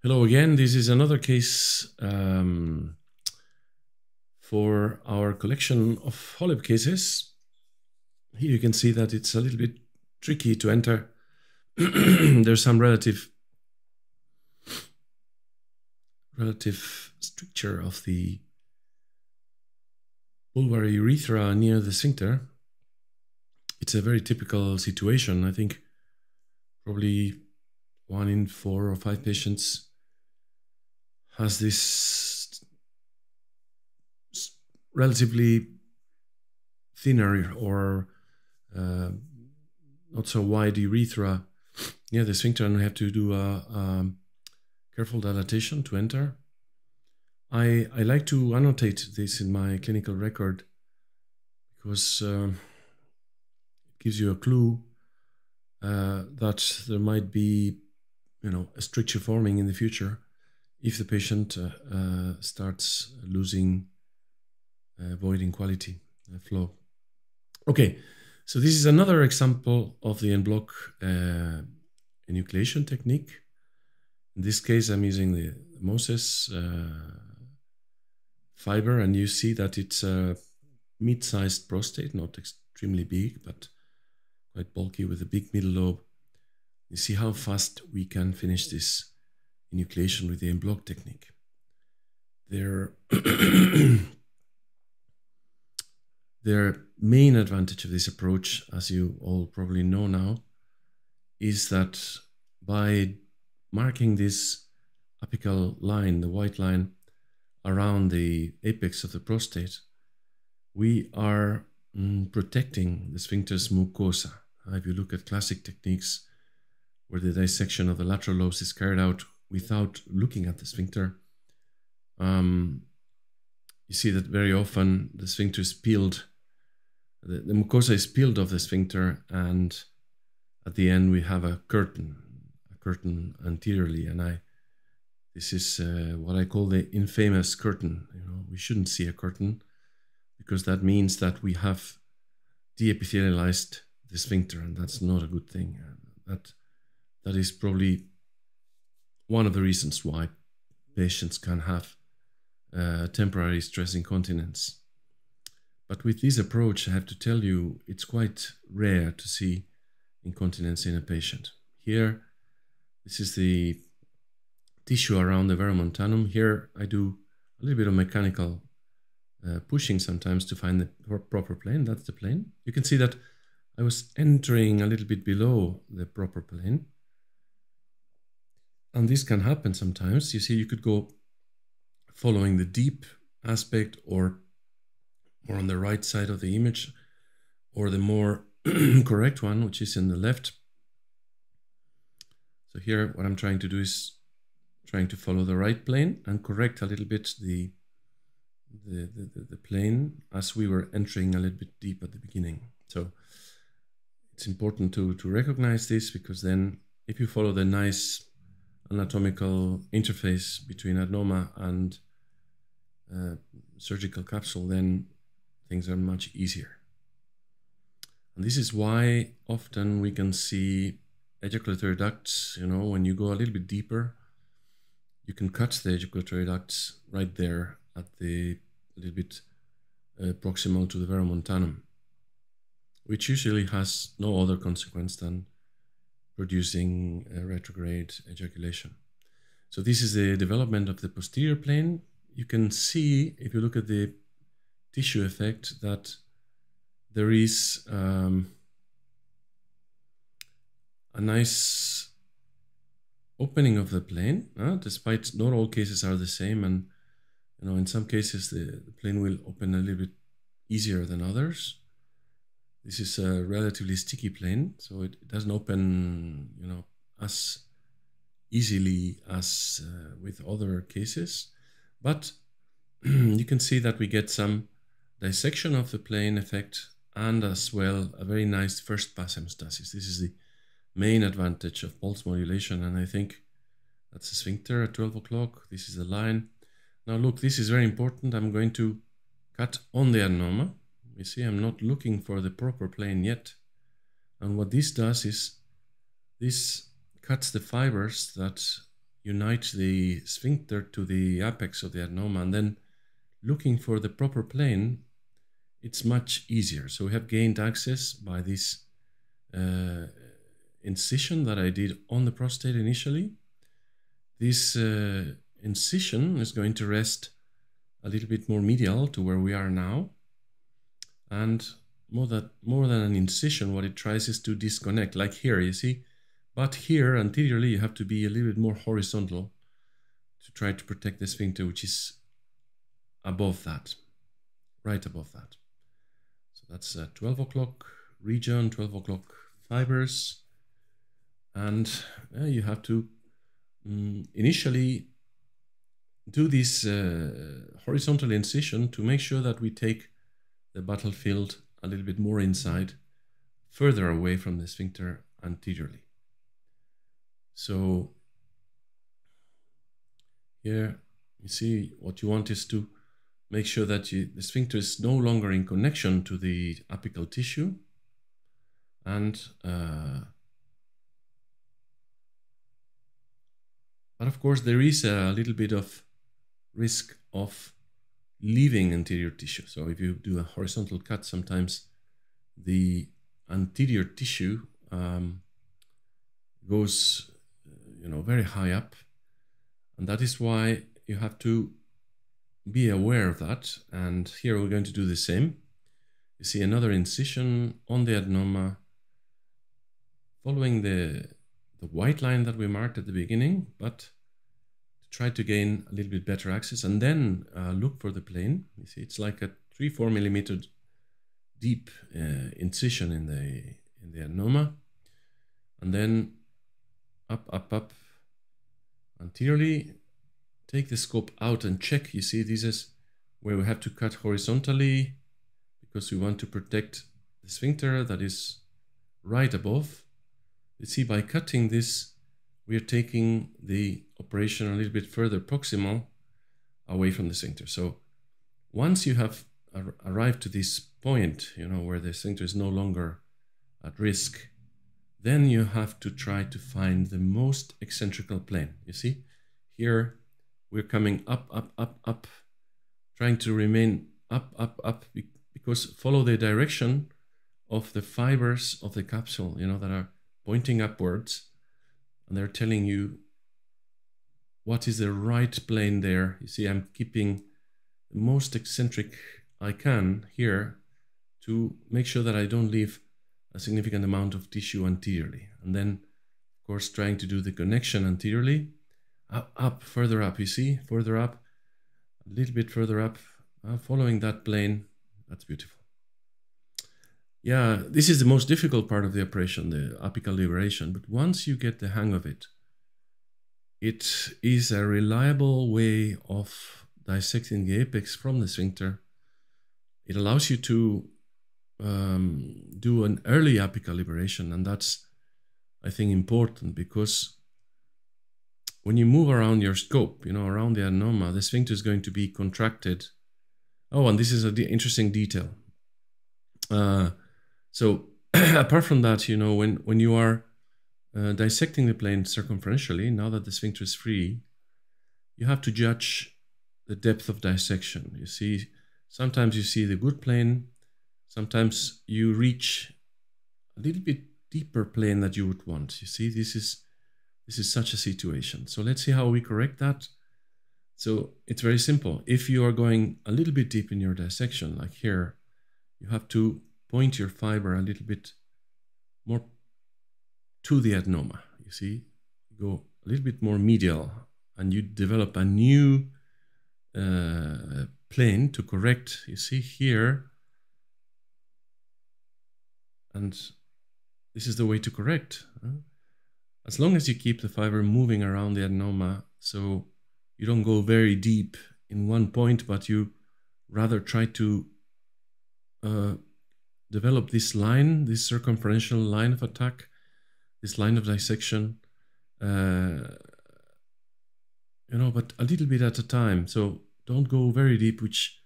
Hello again. This is another case for our collection of HoLEP cases. Here you can see that it's a little bit tricky to enter. There's some relative stricture of the vulvar urethra near the sphincter. It's a very typical situation. I think probably 1 in 4 or 5 patients has this relatively thinner or not so wide urethra near the sphincter, and we have to do a careful dilatation to enter. I like to annotate this in my clinical record because it gives you a clue that there might be, a stricture forming in the future if the patient starts losing voiding quality flow. Okay, so this is another example of the en-bloc enucleation technique. In this case, I'm using the Moses fiber, and you see that it's a mid-sized prostate, not extremely big, but quite bulky with a big middle lobe. You see how fast we can finish this enucleation with the en-bloc technique. Their main advantage of this approach, as you all probably know now, is that by marking this apical line, the white line, around the apex of the prostate, we are protecting the sphincter's mucosa. If you look at classic techniques where the dissection of the lateral lobes is carried out without looking at the sphincter, you see that very often the sphincter is peeled, the mucosa is peeled off the sphincter, and at the end we have a curtain anteriorly, and this is what I call the infamous curtain. We shouldn't see a curtain because that means that we have deepithelialized the sphincter, and that's not a good thing. That is probably one of the reasons why patients can have temporary stress incontinence. But with this approach, I have to tell you, it's quite rare to see incontinence in a patient. Here, this is the tissue around the verumontanum. Here, I do a little bit of mechanical pushing sometimes to find the proper plane. That's the plane. You can see that I was entering a little bit below the proper plane. And this can happen sometimes. You see, you could go following the deep aspect or more on the right side of the image, or the more correct one, which is in the left. So here, what I'm trying to do is trying to follow the right plane and correct a little bit the plane as we were entering a little bit deep at the beginning. So it's important to recognize this, because then if you follow the nice anatomical interface between adenoma and surgical capsule, then things are much easier. And this is why often we can see ejaculatory ducts, when you go a little bit deeper, you can cut the ejaculatory ducts right there at the little bit proximal to the verumontanum, which usually has no other consequence than producing retrograde ejaculation. So this is the development of the posterior plane. You can see, if you look at the tissue effect, that there is a nice opening of the plane, despite not all cases are the same, and in some cases the plane will open a little bit easier than others. This is a relatively sticky plane, so it doesn't open, as easily as with other cases. But you can see that we get some dissection of the plane effect, and as well a very nice first pass hemostasis. This is the main advantage of pulse modulation, and I think that's the sphincter at 12 o'clock. This is the line. Now look, this is very important. I'm going to cut on the adenoma. You see, I'm not looking for the proper plane yet. And what this does is, this cuts the fibers that unite the sphincter to the apex of the adenoma and then looking for the proper plane, it's much easier. So we have gained access by this incision that I did on the prostate initially. This incision is going to rest a little bit more medial to where we are now. And more than an incision, what it tries is to disconnect, like here, you see. But here, anteriorly, you have to be a little bit more horizontal to try to protect the sphincter, which is above that, right above that. So that's a 12 o'clock region, 12 o'clock fibers. And you have to initially do this horizontal incision to make sure that we take the battlefield a little bit more inside, further away from the sphincter anteriorly. So here you see what you want is to make sure that the sphincter is no longer in connection to the apical tissue, and but of course there is a little bit of risk of leaving anterior tissue. So if you do a horizontal cut, sometimes the anterior tissue goes very high up, and that is why you have to be aware of that. And here we're going to do the same. You see another incision on the adenoma following the white line that we marked at the beginning, but to try to gain a little bit better access, and then look for the plane. You see it's like a 3-4 millimeter deep incision in the adenoma, and then up anteriorly. Take the scope out and check. You see, this is where we have to cut horizontally because we want to protect the sphincter that is right above. You see, by cutting this, we are taking the operation a little bit further proximal away from the sphincter. So once you have arrived to this point, where the sphincter is no longer at risk, then you have to try to find the most eccentrical plane. You see, here we're coming up, trying to remain up, because follow the direction of the fibers of the capsule, that are pointing upwards, and they're telling you what is the right plane there. You see, I'm keeping the most eccentric I can here to make sure that I don't leave a significant amount of tissue anteriorly. And then, of course, trying to do the connection anteriorly. Up, further up, you see, further up, a little bit further up, following that plane. That's beautiful. Yeah, this is the most difficult part of the operation, the apical liberation. But once you get the hang of it, it is a reliable way of dissecting the apex from the sphincter. It allows you to do an early apical liberation, and that's, I think, important, because when you move around your scope, around the adenoma, the sphincter is going to be contracted. Oh, and this is an interesting detail. So apart from that, when you are dissecting the plane circumferentially, now that the sphincter is free, you have to judge the depth of dissection. You see, sometimes you see the good plane, sometimes you reach a little bit deeper plane that you would want. You see, this is such a situation. So let's see how we correct that. So it's very simple. If you are going a little bit deep in your dissection, like here, you have to point your fiber a little bit more to the adenoma. You see, go a little bit more medial, and you develop a new plane to correct. You see here, and this is the way to correct. As long as you keep the fiber moving around the adenoma, so you don't go very deep in one point, but you rather try to develop this line, this circumferential line of attack, this line of dissection, but a little bit at a time. So don't go very deep, which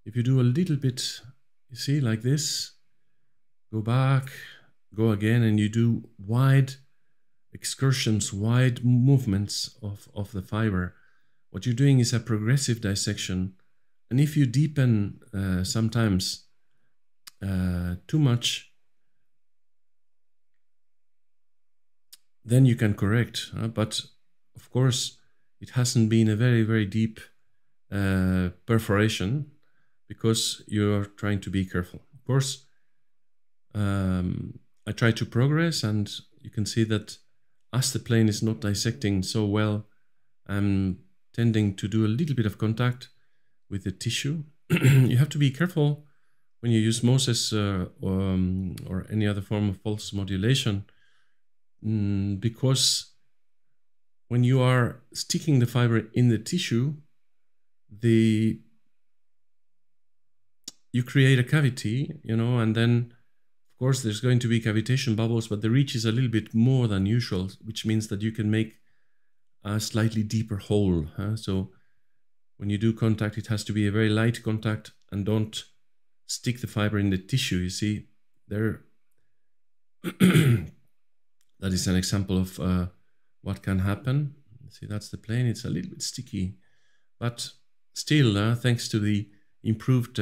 if you do a little bit, you see, like this, go back, go again, and you do wide excursions, wide movements of the fiber. What you're doing is a progressive dissection. And if you deepen sometimes too much, then you can correct. But of course, it hasn't been a very, very deep perforation because you're trying to be careful. Of course, I try to progress, and you can see that as the plane is not dissecting so well, I'm tending to do a little bit of contact with the tissue. You have to be careful when you use MOSES or any other form of pulse modulation, because when you are sticking the fiber in the tissue, you create a cavity, you know, and then of course there's going to be cavitation bubbles, but the reach is a little bit more than usual, which means that you can make a slightly deeper hole. So when you do contact, it has to be a very light contact, and don't stick the fiber in the tissue. You see there, that is an example of what can happen. See, that's the plane. It's a little bit sticky, but still, thanks to the improved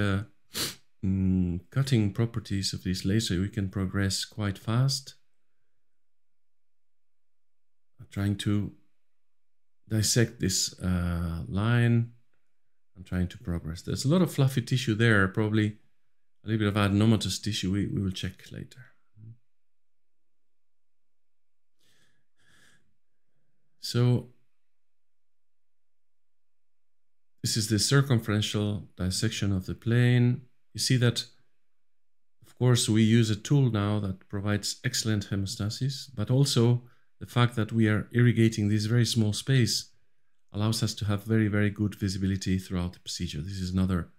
cutting properties of this laser, we can progress quite fast. I'm trying to dissect this line. I'm trying to progress. There's a lot of fluffy tissue there, probably a little bit of adenomatous tissue. We will check later. So this is the circumferential dissection of the plane. You see that, of course, we use a tool now that provides excellent hemostasis, but also the fact that we are irrigating this very small space allows us to have very, very good visibility throughout the procedure. This is another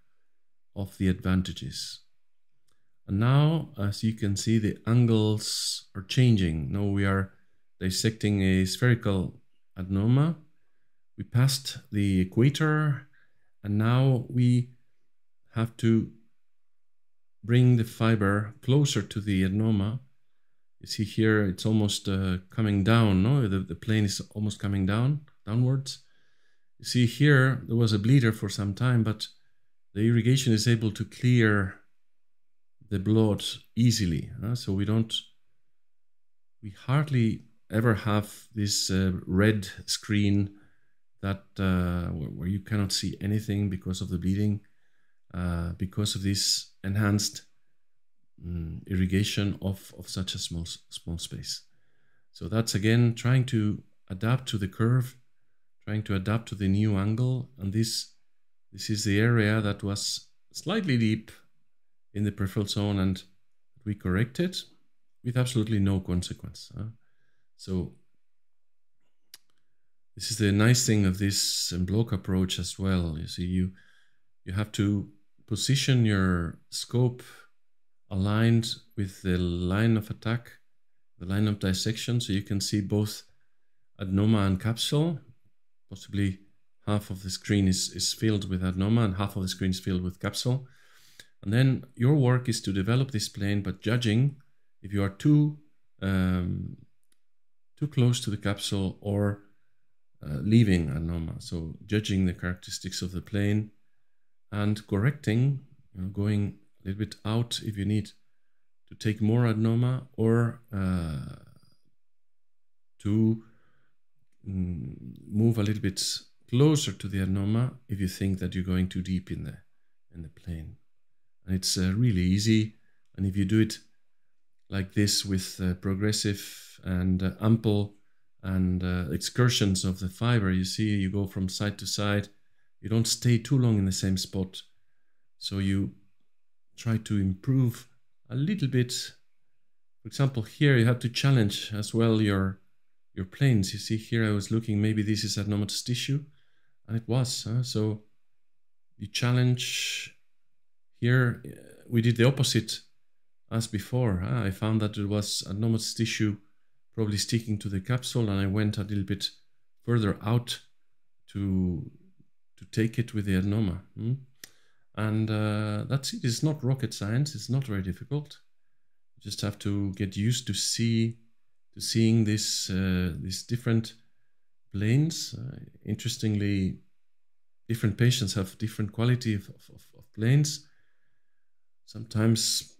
of the advantages. And now, as you can see, the angles are changing. Now we are dissecting a spherical adenoma. We passed the equator, and now we have to bring the fiber closer to the adenoma. You see here, it's almost coming down, no? The plane is almost coming downwards. You see here, there was a bleeder for some time, but the irrigation is able to clear the blood easily. So we hardly ever have this red screen that where you cannot see anything because of the bleeding, because of this enhanced irrigation of such a small space. So that's again trying to adapt to the curve, trying to adapt to the new angle, and this is the area that was slightly deep in the peripheral zone, and we corrected with absolutely no consequence. So this is the nice thing of this bloc approach as well. You see, you have to position your scope aligned with the line of attack, the line of dissection, so you can see both adenoma and capsule. Possibly half of the screen is filled with adenoma and half of the screen is filled with capsule. And then your work is to develop this plane, but judging if you are too close to the capsule or leaving adenoma. So judging the characteristics of the plane and correcting, going a little bit out if you need to take more adenoma, or to move a little bit closer to the adenoma if you think that you're going too deep in the plane. And it's really easy, and if you do it like this with progressive and ample and excursions of the fiber, you see you go from side to side. You don't stay too long in the same spot, so you try to improve a little bit. For example, here you have to challenge as well your planes. You see here I was looking, maybe this is adenomatous tissue, and it was. So you challenge. Here we did the opposite as before. I found that it was adenomatous tissue probably sticking to the capsule, and I went a little bit further out to take it with the adenoma. And that's it. It's not rocket science. It's not very difficult. You just have to get used to see seeing these different planes. Interestingly, different patients have different quality of planes. Sometimes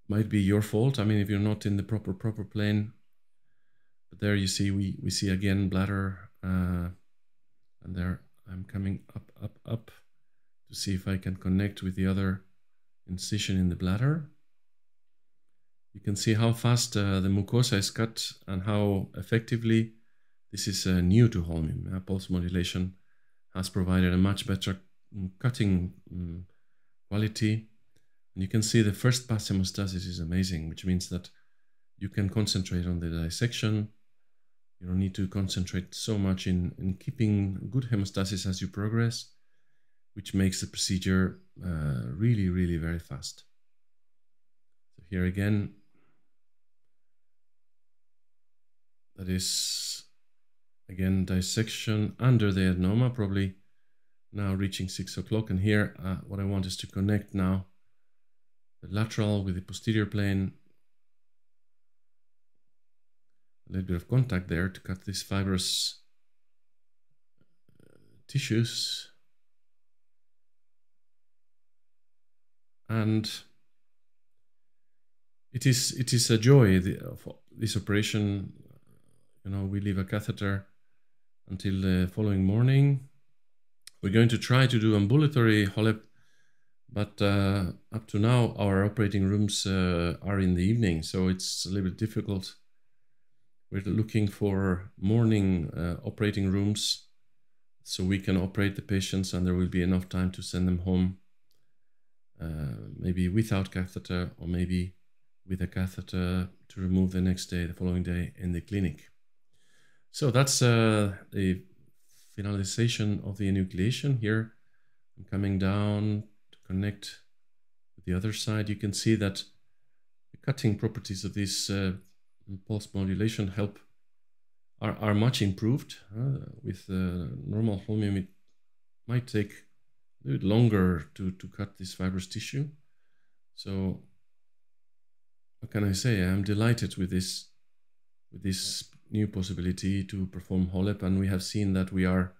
might be your fault. I mean, if you're not in the proper plane. But there you see, we see again bladder, and there I'm coming up to see if I can connect with the other incision in the bladder. You can see how fast the mucosa is cut and how effectively this is new to Holmium. Pulse modulation has provided a much better cutting quality. And you can see the first pass hemostasis is amazing, which means that you can concentrate on the dissection. You don't need to concentrate so much in keeping good hemostasis as you progress, which makes the procedure really, really very fast. So here again, that is again dissection under the adenoma, probably now reaching 6 o'clock. And here what I want is to connect now the lateral with the posterior plane. A little bit of contact there to cut these fibrous tissues. And it is a joy of this operation. You know, we leave a catheter until the following morning. We're going to try to do ambulatory HoLEP, but up to now our operating rooms are in the evening, so it's a little bit difficult. We're looking for morning operating rooms so we can operate the patients and there will be enough time to send them home, maybe without catheter or maybe with a catheter to remove the next day, the following day in the clinic. So that's the finalization of the enucleation. Here I'm coming down to connect with the other side. You can see that the cutting properties of this pulse modulation are much improved. With normal Holmium, it might take a little bit longer to cut this fibrous tissue. So what can I say? I'm delighted with this new possibility to perform HoLEP, and we have seen that we are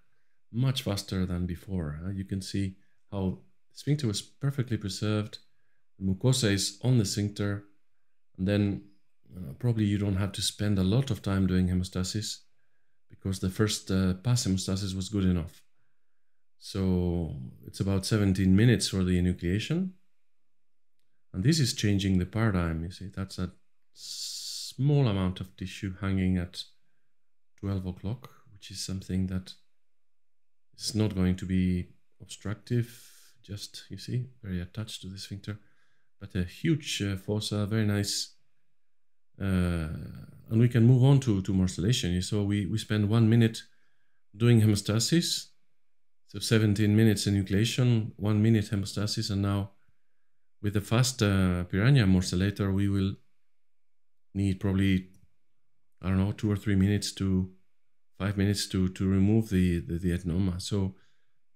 much faster than before. You can see how the sphincter was perfectly preserved, the mucosa is on the sphincter, and then probably you don't have to spend a lot of time doing hemostasis because the first pass hemostasis was good enough. So it's about 17 minutes for the enucleation. And this is changing the paradigm. You see, that's a small amount of tissue hanging at 12 o'clock, which is something that is not going to be obstructive, just, you see, very attached to the sphincter, but a huge fossa, very nice. And we can move on to modulation. So we spend 1 minute doing hemostasis, so 17 minutes enucleation, 1 minute hemostasis, and now with the fast piranha morcellator, we will need probably, I don't know, 2 or 3 minutes to 5 minutes to remove the adenoma. So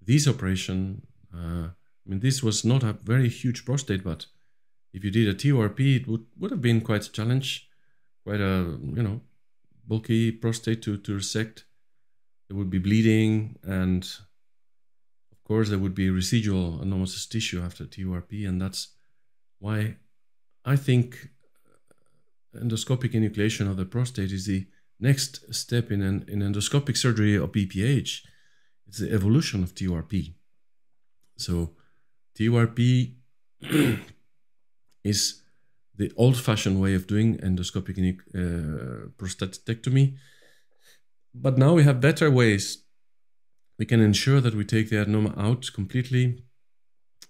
this operation, I mean, this was not a very huge prostate, but if you did a TURP, it would have been quite a challenge, quite a, you know, bulky prostate to resect. There would be bleeding, and of course there would be residual anomalous tissue after TURP, and that's why I think endoscopic enucleation of the prostate is the next step in endoscopic surgery of BPH. It's the evolution of TURP. So TURP is the old-fashioned way of doing endoscopic prostatectomy. But now we have better ways. We can ensure that we take the adenoma out completely.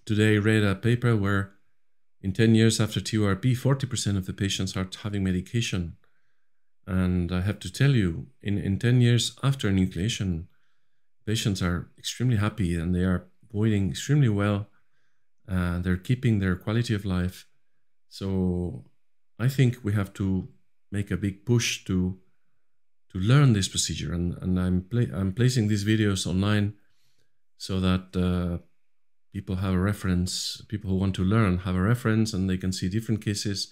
Today I read a paper where in 10 years after TURP, 40% of the patients are having medication. And I have to tell you, in 10 years after enucleation, patients are extremely happy and they are voiding extremely well. They're keeping their quality of life. So I think we have to make a big push to learn this procedure. And I'm placing these videos online so that people have a reference, people who want to learn have a reference, and they can see different cases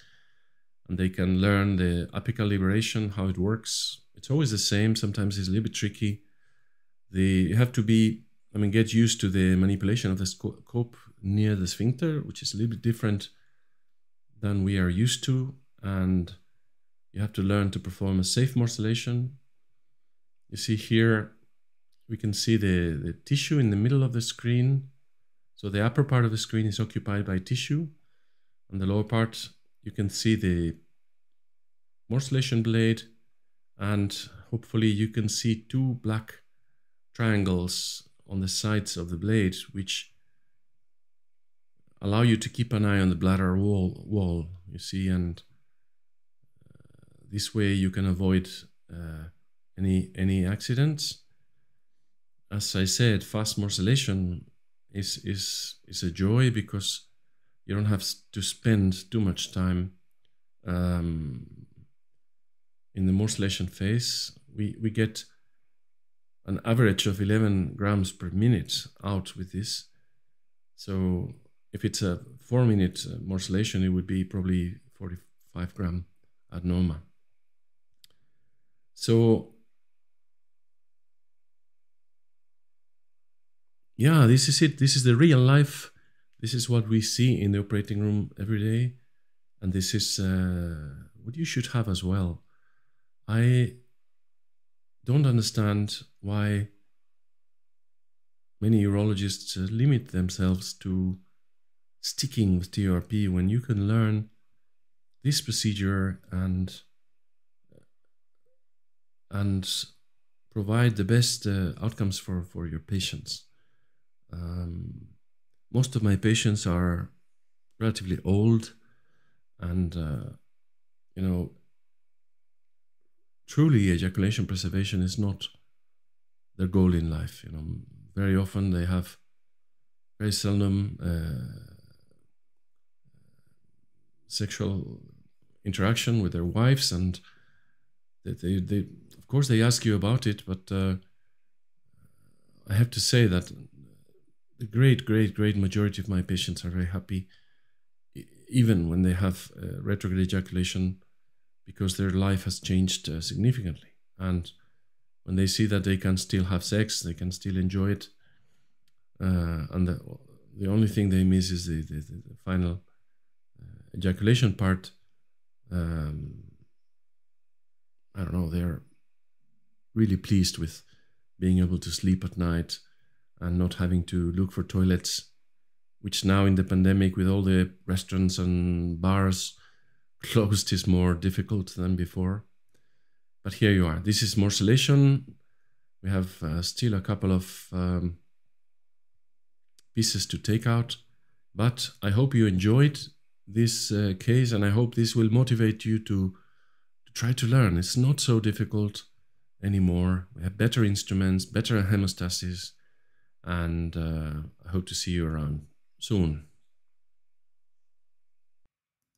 and they can learn the apical liberation, how it works. It's always the same. Sometimes it's a little bit tricky. You have to get used to the manipulation of the scope near the sphincter, which is a little bit different than we are used to. And you have to learn to perform a safe morcellation. You see here, we can see the tissue in the middle of the screen. So the upper part of the screen is occupied by tissue. On the lower part, you can see the morcellation blade, and hopefully you can see two black triangles on the sides of the blade, which allow you to keep an eye on the bladder wall, you see, and this way you can avoid any accidents. As I said, fast morcellation is a joy because you don't have to spend too much time in the morcellation phase. We get an average of 11 grams per minute out with this. So if it's a 4-minute morcellation, it would be probably 45 gram ad norma. So yeah, this is it. This is the real life. This is what we see in the operating room every day. And this is what you should have as well. I don't understand why many urologists limit themselves to sticking with TURP when you can learn this procedure and provide the best outcomes for your patients. Most of my patients are relatively old, and truly ejaculation preservation is not their goal in life. Very often they have very seldom sexual interaction with their wives, and they of course they ask you about it, but I have to say that the great majority of my patients are very happy, even when they have retrograde ejaculation, because their life has changed significantly. And when they see that they can still have sex, they can still enjoy it, and the only thing they miss is the final ejaculation part. I don't know, they're really pleased with being able to sleep at night and not having to look for toilets, which now in the pandemic with all the restaurants and bars closed is more difficult than before. But here you are. This is morcellation. We have still a couple of pieces to take out, but I hope you enjoyed this case, and I hope this will motivate you to try to learn. It's not so difficult anymore. We have better instruments, better hemostasis, and I hope to see you around soon.